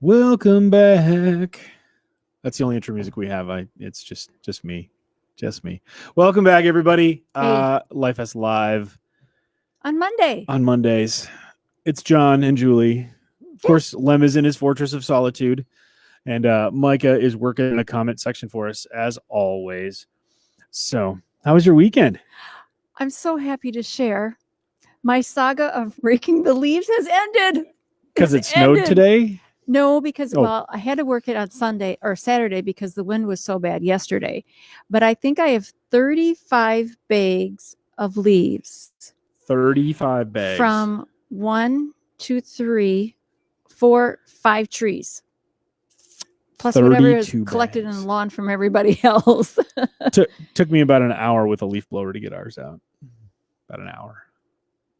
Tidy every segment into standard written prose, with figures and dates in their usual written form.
Welcome back. That's the only intro music we have. It's just me. Welcome back, everybody. Hey. Lifest Live On Monday. on Mondays. It's John and Julie. Of course, Lem is in his fortress of solitude, and Micah is working in the comment section for us as always. So, how was your weekend? I'm so happy to share. My saga of raking the leaves has ended. Because it snowed today? No, because, well, I had to work it on Sunday or Saturday because the wind was so bad yesterday. But I think I have 35 bags of leaves. 35 bags. From 1, 2, 3, 4, 5 trees. Plus whatever is collected in the lawn from everybody else. Took me about an hour with a leaf blower to get ours out. About an hour.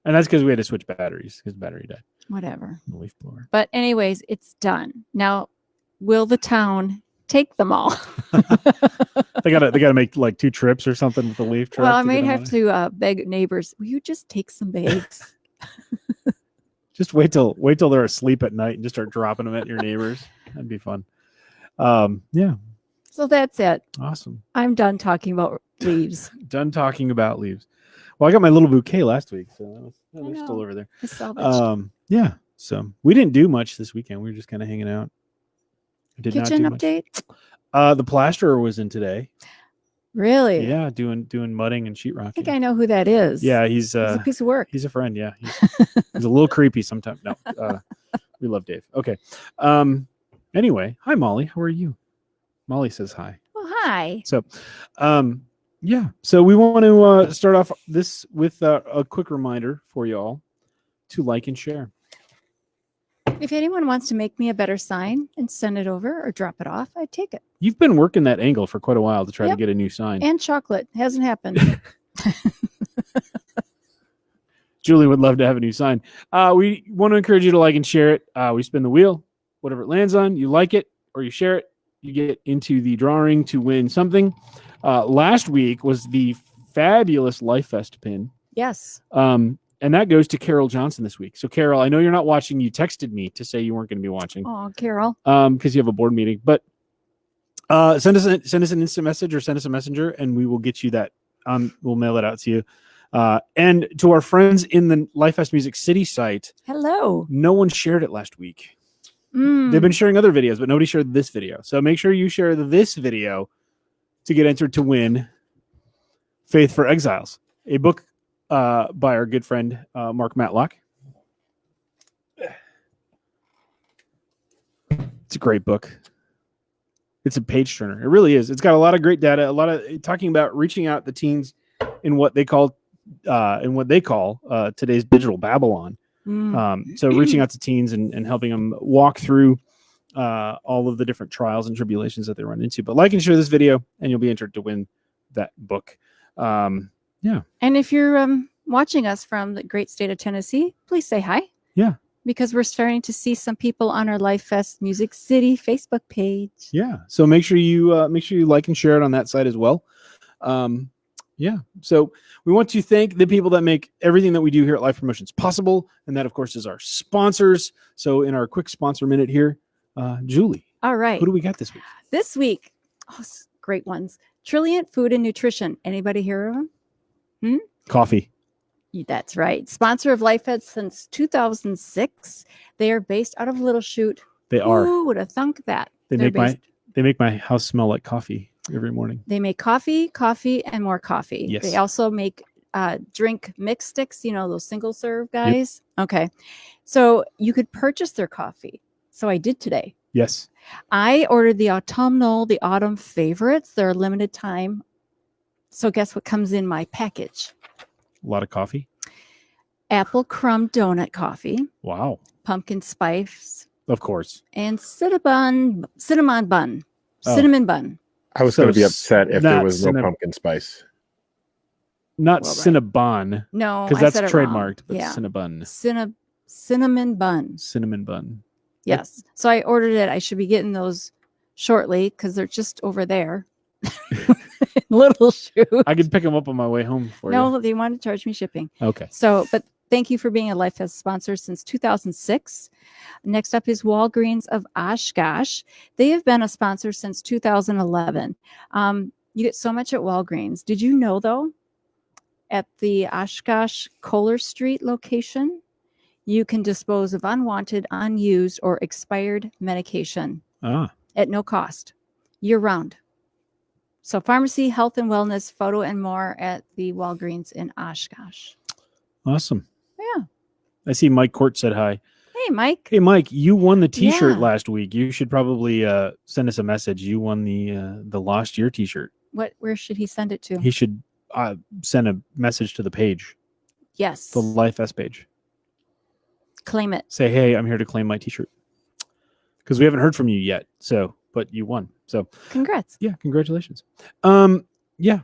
And that's because we had to switch batteries because the battery died. Whatever. The leaf blower. But anyways, it's done. Now, will the town take them all? They gotta make like 2 trips or something with the leaf truck. Well, I may have to beg neighbors. Will you just take some bags? Just wait till they're asleep at night and just start dropping them at your neighbors. That'd be fun. Yeah. So that's it. Awesome. I'm done talking about leaves. Done talking about leaves. Well, I got my little bouquet last week, so that was still over there. It's salvaged. Yeah. So we didn't do much this weekend. We were just kind of hanging out. Kitchen update? The plasterer was in today. Really? Yeah, doing mudding and sheetrocking. I think I know who that is. Yeah, he's a piece of work. He's a friend. Yeah, he's a little creepy sometimes. No, we love Dave. Okay. Anyway, hi Molly. How are you? Molly says hi. Well, hi. So, yeah. So we want to start off this with a quick reminder for you all to like and share. If anyone wants to make me a better sign and send it over or drop it off, I'd take it. You've been working that angle for quite a while to try to get a new sign. And chocolate. Hasn't happened. Julie would love to have a new sign. We want to encourage you to like and share it. We spin the wheel. Whatever it lands on, you like it or you share it, you get into the drawing to win something. Last week was the fabulous Lifest pin. Yes. And that goes to Carol Johnson this week. So, Carol, I know you're not watching. You texted me to say you weren't going to be watching. Oh, Carol. Because you have a board meeting. But send us an instant message or send us a messenger, and we will get you that. We'll mail it out to you. And to our friends in the Lifest Music City site. Hello. No one shared it last week. They've been sharing other videos, but nobody shared this video. So make sure you share this video to get entered to win Faith for Exiles, a book by our good friend Mark Matlock. It's a great book. It's a page turner. It really is. It's got a lot of great data, a lot of talking about reaching out the teens in what they call today's digital Babylon. So reaching out to teens and helping them walk through all of the different trials and tribulations that they run into. But like and share this video, and you'll be entered to win that book. Yeah. And if you're watching us from the great state of Tennessee, please say hi. Yeah. Because we're starting to see some people on our Lifest Music City Facebook page. Yeah. So make sure you like and share it on that site as well. Yeah. So we want to thank the people that make everything that we do here at Live Promotions possible. And that, of course, is our sponsors. So in our quick sponsor minute here, Julie. All right. Who do we got this week? This week, great ones. Trilliant Food and Nutrition. Anybody hear of them? Coffee. That's right. Sponsor of Lifest since 2006. They are based out of Little Chute. They are. Who would have thunk that? They make my house smell like coffee every morning. They make coffee, and more coffee. Yes. They also make drink mix sticks, those single serve guys. Yep. Okay. So you could purchase their coffee. So I did today. Yes. I ordered the autumn favorites. They're limited time. So guess what comes in my package? A lot of coffee. Apple crumb donut coffee. Wow. Pumpkin spice. Of course. And cinnamon bun. Cinnamon bun. I was going to be upset if there was no pumpkin spice. Not Cinnabon. No, because that's trademarked. But Cinnabon. Cinnamon bun. Cinnamon bun. Yes. So I ordered it. I should be getting those shortly because they're just over there. Little Chute. I could pick them up on my way home for you. No, they want to charge me shipping. Okay. So, but thank you for being a Lifest sponsor since 2006. Next up is Walgreens of Oshkosh. They have been a sponsor since 2011. You get so much at Walgreens. Did you know, though, at the Oshkosh Kohler Street location, you can dispose of unwanted, unused, or expired medication at no cost, year-round. So pharmacy, health and wellness, photo, and more at the Walgreens in Oshkosh. Awesome. Yeah. I see Mike Court said hi. Hey, Mike. Hey, Mike, you won the T-shirt last week. You should probably send us a message. You won the Lost Year T-shirt. Where should he send it to? He should send a message to the page. Yes. The Lifest page. Claim it. Say, hey, I'm here to claim my T-shirt. Because we haven't heard from you yet. But you won. So congrats. Yeah, congratulations. Yeah.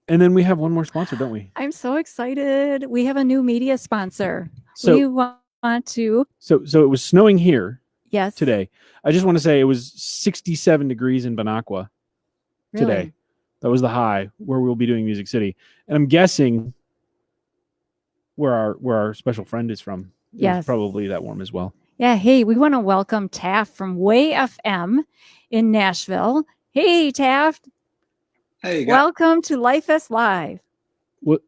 And then we have one more sponsor, don't we? I'm so excited. We have a new media sponsor. So we want to. So it was snowing here. Yes. Today. I just want to say it was 67 degrees in Bonacqua today. That was the high where we'll be doing Music City. And I'm guessing where our special friend is from. Yes. It's probably that warm as well. Yeah. Hey, we want to welcome Taft from Way FM in Nashville. Hey, Taft. Hey, welcome to Lifest Live.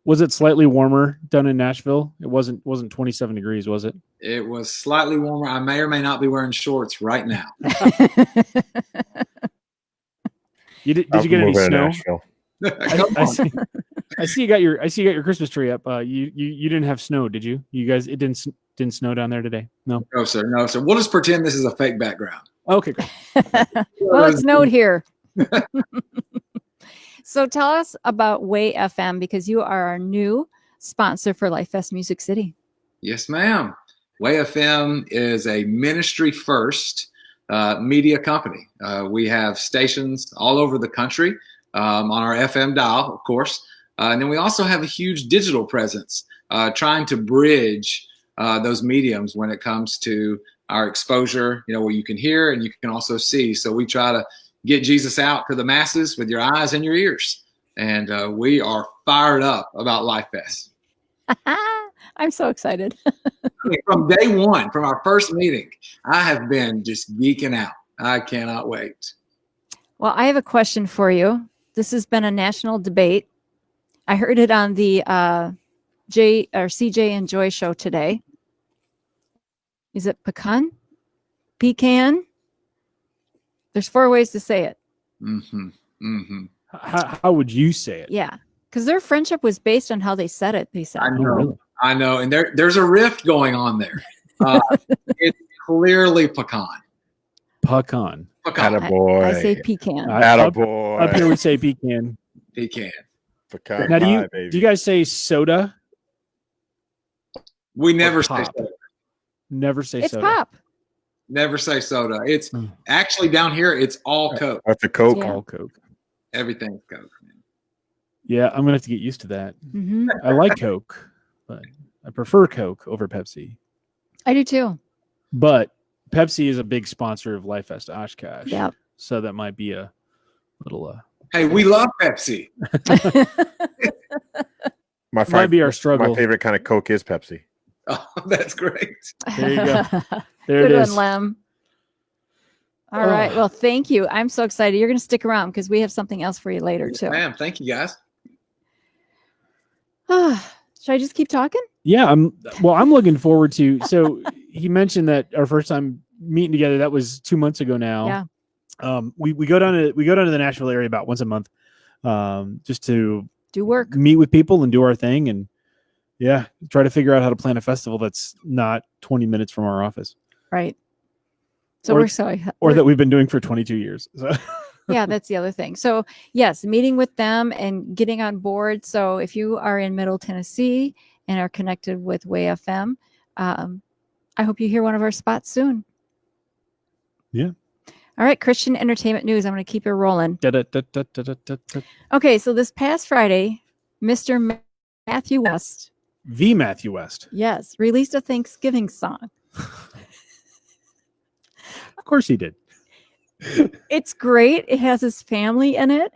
Was it slightly warmer down in Nashville? It wasn't 27 degrees, was it? It was slightly warmer. I may or may not be wearing shorts right now. Did you get any snow? I see you got your Christmas tree up. You didn't have snow, did you? You guys, it didn't snow down there today? No. No, sir. No, sir. We'll just pretend this is a fake background. Okay, great. Well, it snowed here. So tell us about Way FM, because you are our new sponsor for Lifest Music City. Yes, ma'am. Way FM is a ministry first media company. We have stations all over the country on our FM dial, of course. And then we also have a huge digital presence trying to bridge those mediums when it comes to our exposure, where you can hear and you can also see. So we try to get Jesus out to the masses with your eyes and your ears. And we are fired up about Lifest. I'm so excited. From day one, from our first meeting, I have been just geeking out. I cannot wait. Well, I have a question for you. This has been a national debate. I heard it on the CJ and Joy show today. Is it pecan? Pecan? There's 4 ways to say it. Mm-hmm. Mm-hmm. How would you say it? Yeah, because their friendship was based on how they said it. They said, I know, and there's a rift going on there. It's clearly pecan. Pecan. Attaboy. I say pecan. Attaboy. Up here we say pecan. Pecan. Pecan. Now, do you guys say soda? We never say soda. Never say it's soda. It's pop. Never say soda. It's actually down here. It's all Coke. That's a Coke. Yeah. All Coke. Everything's Coke. Yeah, I'm gonna have to get used to that. Mm-hmm. I like Coke, but I prefer Coke over Pepsi. I do too. But Pepsi is a big sponsor of Lifest Oshkosh. Yeah. So that might be a little. Hey, we love Pepsi. Might be our struggle. My favorite kind of Coke is Pepsi. Oh, that's great. There you go. There Good it is. one, Lem. All right. Well, thank you. I'm so excited. You're going to stick around because we have something else for you later, too. Ma'am, thank you, guys. Should I just keep talking? Yeah, I'm looking forward to. So he mentioned that our first time meeting together, that was 2 months ago now. Yeah. We go down to the Nashville area about once a month, just to do work, meet with people, and do our thing, and try to figure out how to plan a festival that's not 20 minutes from our office. Right. So or that we've been doing for 22 years. So. Yeah, that's the other thing. So yes, meeting with them and getting on board. So if you are in Middle Tennessee and are connected with Way FM, I hope you hear one of our spots soon. Yeah. All right, Christian entertainment news. I'm going to keep it rolling. Okay, so this past Friday, Mr. Matthew West. The Matthew West. Yes, released a Thanksgiving song. Of course he did. It's great. It has his family in it.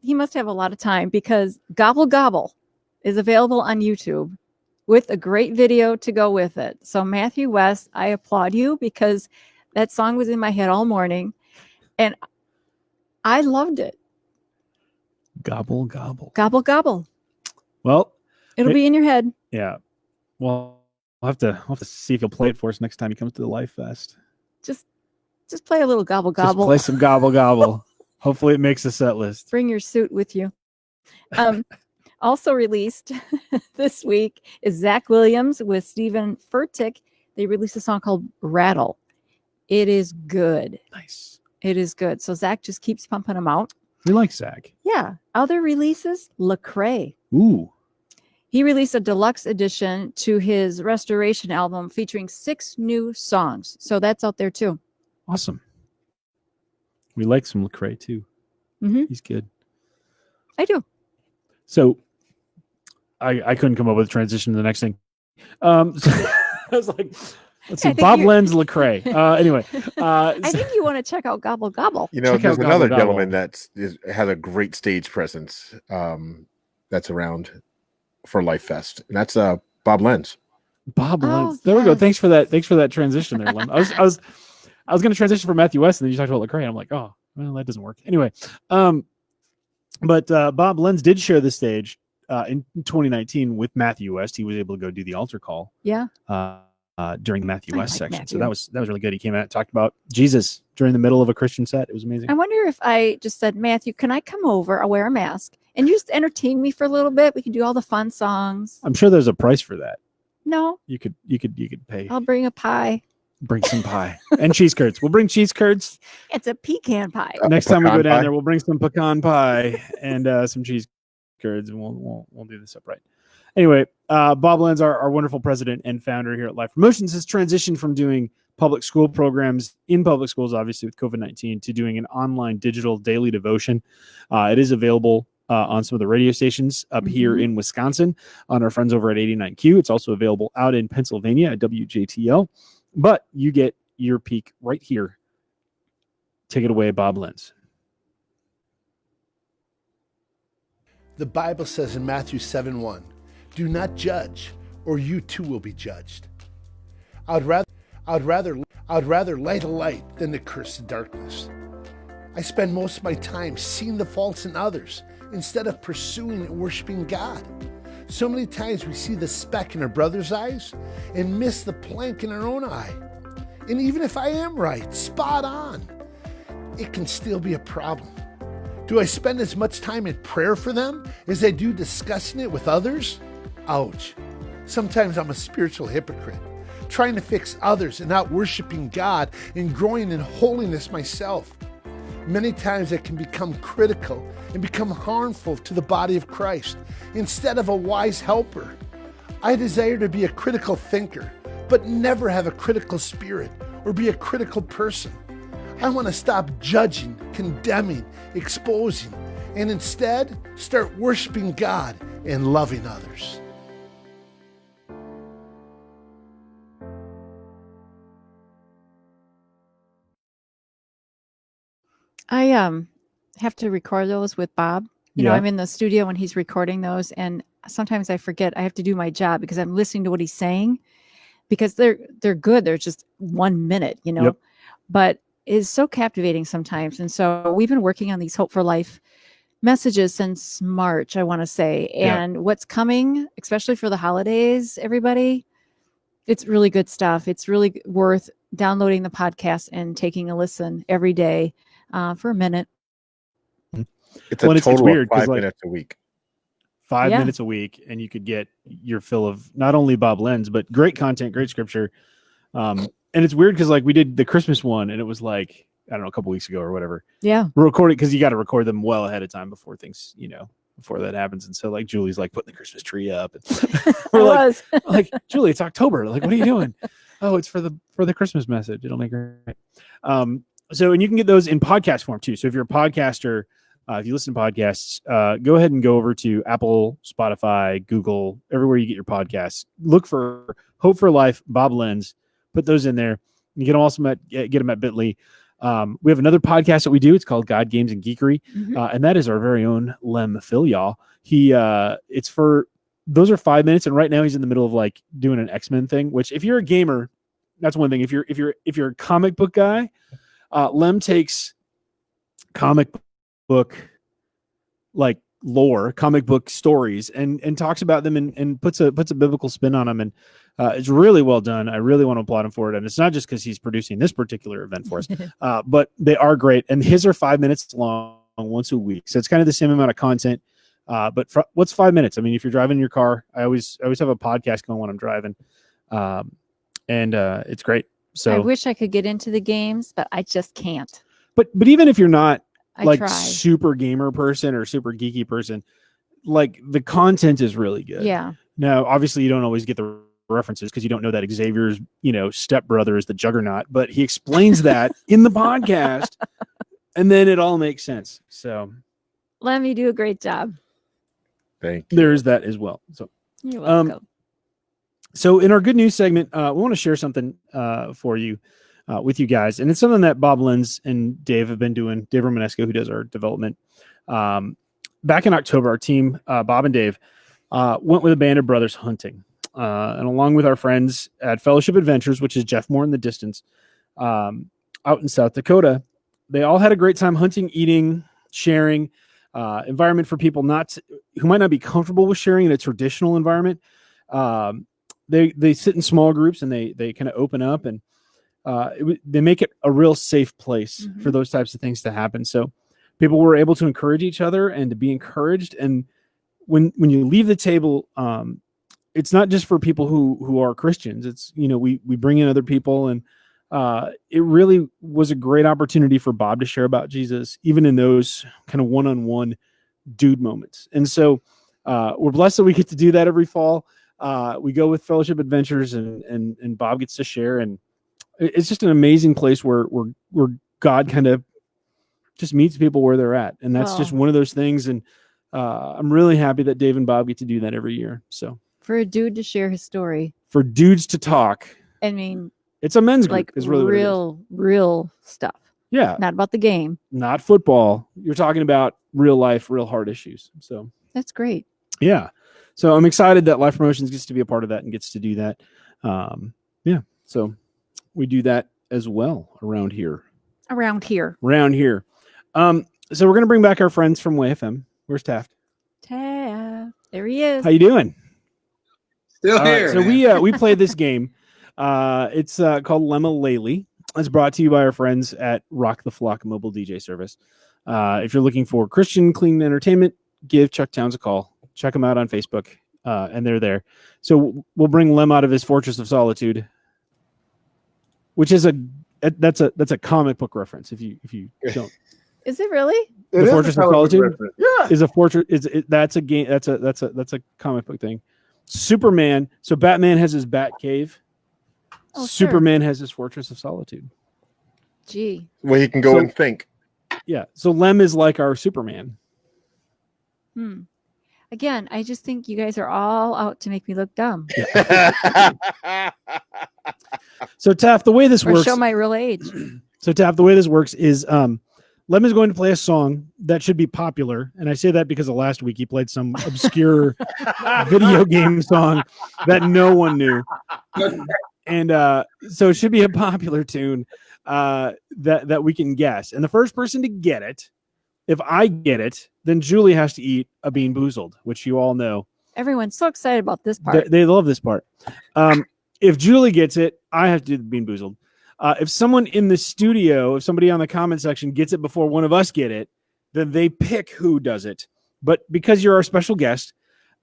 He must have a lot of time because Gobble Gobble is available on YouTube. with a great video to go with it. So Matthew West, I applaud you because that song was in my head all morning and I loved it. Gobble, gobble. Gobble, gobble. Well, It'll be in your head. yeah. Well, we'll have to see if he'll play it for us next time he comes to the Lifest. Just play a little gobble, Just gobble. play some gobble, gobble. Hopefully it makes a set list. Bring your suit with you. Also released this week is Zach Williams with Stephen Furtick. They released a song called Rattle. It is good. Nice. It is good. So Zach just keeps pumping them out. We like Zach. Yeah. Other releases, Lecrae. Ooh. He released a deluxe edition to his Restoration album featuring 6 new songs. So that's out there too. Awesome. We like some Lecrae too. Mm-hmm. He's good. I do. So I couldn't come up with a transition to the next thing. So I was like, let's see, Bob Lenz Lecrae. Anyway, I think you want to check out Gobble Gobble. You know, Check there's out another Gobble gentleman has a great stage presence that's around for Lifest, and that's Bob Lenz. Bob Lenz. Oh, There we go. yes. Thanks for that transition there, Lem. I was going to transition for Matthew West, and then you talked about Lecrae. I'm like, oh, well, that doesn't work. Anyway, but Bob Lenz did share the stage in 2019 with Matthew West. He was able to go do the altar call. Yeah. During the Matthew I West like section. Matthew. So that was really good. He came out and talked about Jesus during the middle of a Christian set. It was amazing. I wonder if I just said, Matthew, can I come over? I'll wear a mask and you just entertain me for a little bit. We can do all the fun songs. I'm sure there's a price for that. No, You could pay. I'll bring a pie. Bring some pie and cheese curds. We'll bring cheese curds. It's a pecan pie. Next time we go pecan down pie? there, we'll bring some pecan pie and some cheese curds, and we'll do this up right. Anyway, Bob Lenz, our wonderful president and founder here at Life Promotions, has transitioned from doing public school programs in public schools, obviously with COVID-19, to doing an online digital daily devotion. It is available on some of the radio stations up here in Wisconsin on our friends over at 89Q. It's also available out in Pennsylvania at WJTL. But you get your peak right here. Take it away, Bob Lenz. The Bible says in Matthew 7:1, do not judge, or you too will be judged. I'd rather light a light than to curse the darkness. I spend most of my time seeing the faults in others instead of pursuing and worshiping God. So many times we see the speck in our brother's eyes and miss the plank in our own eye. And even if I am right, spot on, it can still be a problem. Do I spend as much time in prayer for them as I do discussing it with others? Ouch. Sometimes I'm a spiritual hypocrite, trying to fix others and not worshiping God and growing in holiness myself. Many times I can become critical and become harmful to the body of Christ instead of a wise helper. I desire to be a critical thinker, but never have a critical spirit or be a critical person. I want to stop judging, condemning, exposing, and instead start worshiping God and loving others. I have to record those with Bob. You know, Yeah. I'm in the studio when he's recording those, and sometimes I forget I have to do my job because I'm listening to what he's saying because they're good. They're just 1 minute, you know, Yep. but it's so captivating sometimes. And so we've been working on these Hope for Life messages since March, I want to say. And what's coming, especially for the holidays, everybody, it's really good stuff. It's really worth downloading the podcast and taking a listen every day for a minute. It's a Well, it's total weird of 'cause, 5 like, minutes a week. 5 Yeah. minutes a week, and you could get your fill of not only Bob Lenz, but great content, great scripture. And it's weird because like we did the Christmas one, and it was like, I don't know, a couple weeks ago or whatever. Yeah. We're recording because you got to record them well ahead of time before things, before that happens. And so like Julie's like putting the Christmas tree up. We're like, Julie, it's October. Like, what are you doing? Oh, it's for the Christmas message. It'll make her right. So, and you can get those in podcast form too. So if you're a podcaster, if you listen to podcasts, go ahead and go over to Apple, Spotify, Google, everywhere you get your podcasts. Look for Hope for Life, Bob Lenz. Put those in there. You can also get them at Bitly. We have another podcast that we do. It's called God, Games, and Geekery. And that is our very own Lem Phil, y'all. It's for those are 5 minutes. And right now he's in the middle of like doing an X-Men thing, which if you're a gamer, that's one thing. If you're a comic book guy, Lem takes comic book like lore, comic book stories, and talks about them and puts a biblical spin on them. And it's really well done. I really want to applaud him for it. And it's not just because he's producing this particular event for us, but they are great. And his are 5 minutes long once a week. So it's kind of the same amount of content. But what's 5 minutes? I mean, if you're driving in your car, I always have a podcast going when I'm driving. And it's great. So I wish I could get into the games, but I just can't. But even if you're not I like try. super gamer person or super geeky person, like the content is really good. Yeah. Now, obviously you don't always get the references because you don't know that Xavier's, stepbrother is the Juggernaut, but he explains that in the podcast and then it all makes sense. So Let me do a great job. Thank you. there's that as well. So You're welcome. So in our good news segment, we want to share something for you, with you guys. And it's something that Bob Lenz and Dave have been doing, Dave Romanesco, who does our development. Back in October, our team, Bob and Dave, went with a band of brothers hunting. And along with our friends at Fellowship Adventures, which is Jeff Moore in the distance, out in South Dakota, they all had a great time hunting, eating, sharing, environment for people who might not be comfortable with sharing in a traditional environment. They sit in small groups and they kind of open up and they make it a real safe place for those types of things to happen. So people were able to encourage each other and to be encouraged. And when you leave the table, it's not just for people who are Christians. It's, we bring in other people, and it really was a great opportunity for Bob to share about Jesus, even in those kind of one-on-one dude moments. And so we're blessed that we get to do that every fall. We go with Fellowship Adventures and Bob gets to share, and it's just an amazing place where God kind of just meets people where they're at. And that's just one of those things. And I'm really happy that Dave and Bob get to do that every year. So For a dude to share his story. for dudes to talk, I mean, it's a men's group. like Is really what it is. real stuff. Yeah, Not about the game. not football. You're talking about real life, real hard issues. So That's great. yeah. So I'm excited that Life Promotions gets to be a part of that and gets to do that. So we do that as well around here. Around here. So we're going to bring back our friends from WayFM. Where's Taft? Taft. There he is. How you doing? Still All right, here. so man. we played this game. It's called lemmalee. It's brought to you by our friends at Rock the Flock Mobile DJ Service. If you're looking for Christian clean entertainment, give Chuck Towns a call. Check them out on Facebook, and they're there. So we'll bring Lem out of his Fortress of Solitude, which is that's a comic book reference. If you don't, Is it really? the Fortress of Solitude Yeah. is a fortress. That's a game. That's a comic book thing. Superman. So Batman has his Bat Cave. Oh, Superman has his Fortress of Solitude. Gee. Where he can go So- and think. Yeah. So Lem is like our Superman. Again, I just think you guys are all out to make me look dumb So Taft, the way this or works. show my real age. So Taft, the way this works is Lem is going to play a song that should be popular. And I say that because of last week he played some obscure video game song that no one knew. And so it should be a popular tune that we can guess. And the first person to get it, if I get it, then Julie has to eat a Bean Boozled, which you all know. Everyone's so excited about this part. They love this part. If Julie gets it, I have to do the Bean Boozled. If someone in the studio, if somebody on the comment section gets it before one of us get it, then they pick who does it. But because you're our special guest,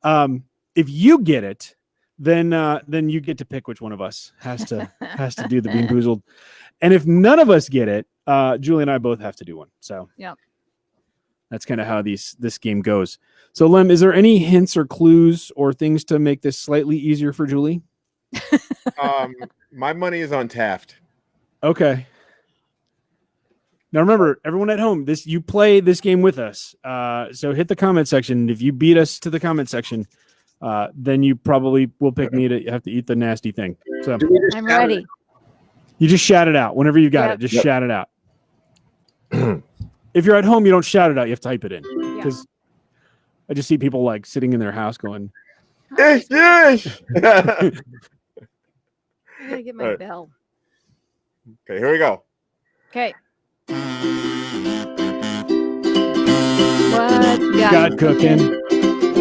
if you get it, then you get to pick which one of us has to do the Bean Boozled. And if none of us get it, Julie and I both have to do one. So Yep. that's kind of how this game goes. So Lem, is there any hints or clues or things to make this slightly easier for Julie? My money is on Taft. Okay. Now remember, everyone at home, you play this game with us. So hit the comment section. If you beat us to the comment section, then you probably will pick me to have to eat the nasty thing. So Do we just I'm shout it? ready. you just shout it out whenever you got Yep. it. Just shout it out. If you're at home, you don't shout it out. You have to type it in Yeah. because I just see people like sitting in their house going, Yes, yes. I gotta get my All right. bell. Okay, here we go. Okay. What God cooking.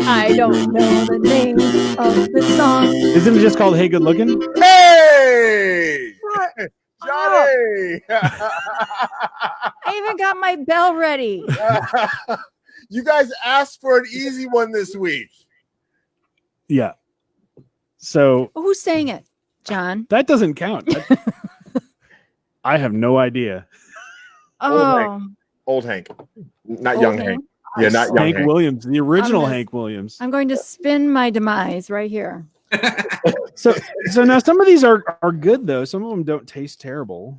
I don't know the name of the song. Isn't it just called Hey Good Looking? Hey, Shut Johnny! I even got my bell ready. You guys asked for an easy one this week. Yeah. So Oh, who's saying it? John. that doesn't count. I have no idea. Oh, Old Hank, not Old young Hank? Hank. Yeah, not young Hank Hank. Williams, the original gonna- Hank Williams. I'm going to spin my demise right here. So now some of these are good though. Some of them don't taste terrible.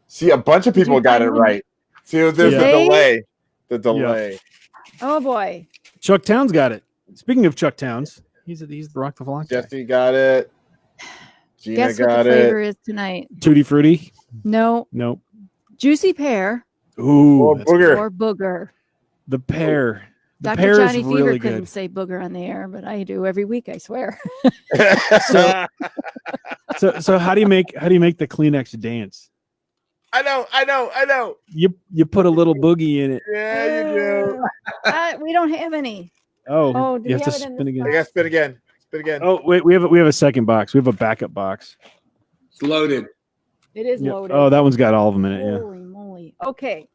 See, a bunch of Did you people got it find one? right. See, there's Yeah. the delay. The delay. Oh boy. Chuck Towns got it. Speaking of Chuck Towns, he's the Rock the Flock guy. Jesse got it. Gina Guess what the got flavor it. is tonight? Tutti Frutti. No, Nope. juicy pear Ooh, Oh, that's booger. or booger. the pear. The Dr. pear Johnny is Fever really couldn't good. say booger on the air, but I do every week, I swear. So how do you make the Kleenex dance? I know. You put a little boogie in it. Yeah, you do. We don't have any. Oh, do you we have to have it in spin this again. I gotta spin again. Spin again. Oh wait, we have a second box. We have a backup box. It's loaded. It is Yep. loaded. Oh, that one's got all of them in it. Yeah. Holy moly. Okay.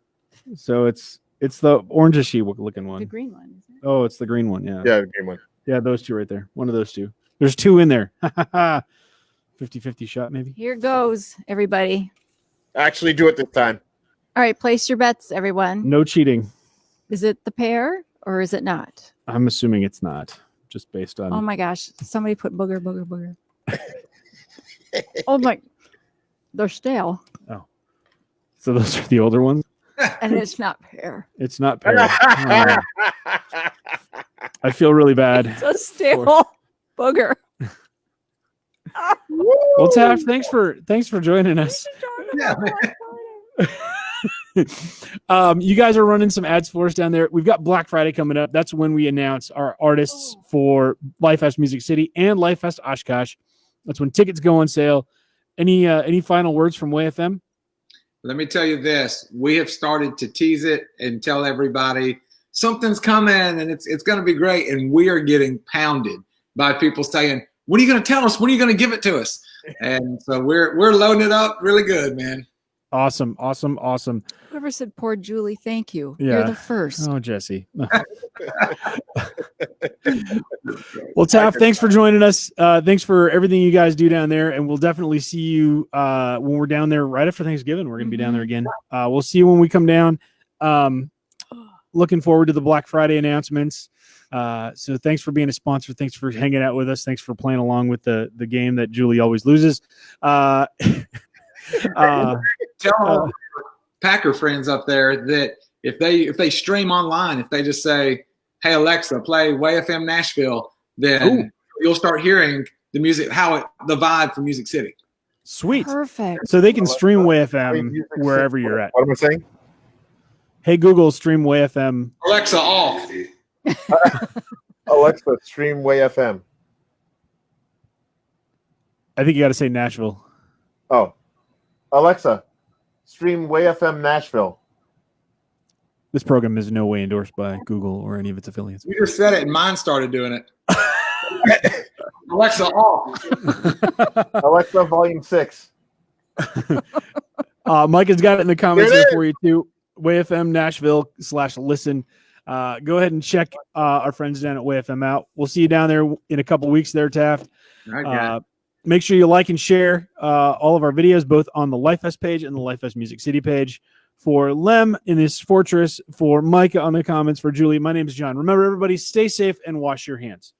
So it's the orangey looking The one. green one. Isn't it? Oh, it's the green one. Yeah. Yeah, game one. Yeah, those two right there. One of those two. There's two in there. 50-50 shot maybe. Here goes, everybody. Actually, do it this time. All right, place your bets, everyone. No cheating. Is it the pear or is it not? I'm assuming it's not. Just based on Oh my gosh. Somebody put booger. Oh my. They're stale. So those are the older ones. And it's not pear. It's not pear. Oh, I feel really bad. It's a stale booger. Well, Taff, thanks for joining us. Yeah, You guys are running some ads for us down there. We've got Black Friday coming up. That's when we announce our artists for Lifest Music City and Lifest Oshkosh. That's when tickets go on sale. Any final words from WayFM? Let me tell you this. We have started to tease it and tell everybody something's coming and it's going to be great. And we are getting pounded by people saying, when are you going to tell us? When are you going to give it to us? And so we're loading it up really good, man. Awesome. Whoever said poor Julie, thank you. Yeah. You're the first. Oh, Jesse. Well, Taff, thanks for joining us. Thanks for everything you guys do down there. And we'll definitely see you when we're down there right after Thanksgiving. We're going to be down there again. We'll see you when we come down. Looking forward to the Black Friday announcements. So thanks for being a sponsor. Thanks for hanging out with us. Thanks for playing along with the game that Julie always loses. Tell all Packer friends up there that if they stream online, if they just say, "Hey Alexa, play WayFM Nashville," then you'll start hearing the music, the vibe from Music City. Sweet. Perfect. So they can stream WayFM Music wherever City. you're at. What am I saying? Hey Google, stream WayFM. Alexa off. Alexa, stream WayFM. I think you got to say Nashville. Oh, Alexa, stream WayFM Nashville. This program is in no way endorsed by Google or any of its affiliates. You just said it and mine started doing it. Alexa off. Alexa, volume 6. Mike has got it in the comments There it here for you too. WayFM Nashville /listen. Go ahead and check our friends down at WayFM out. We'll see you down there in a couple weeks there, Taft. Okay. Make sure you like and share all of our videos, both on the Lifest page and the Lifest Music City page. For Lem in this fortress, for Micah on the comments, for Julie, my name is John. Remember, everybody, stay safe and wash your hands.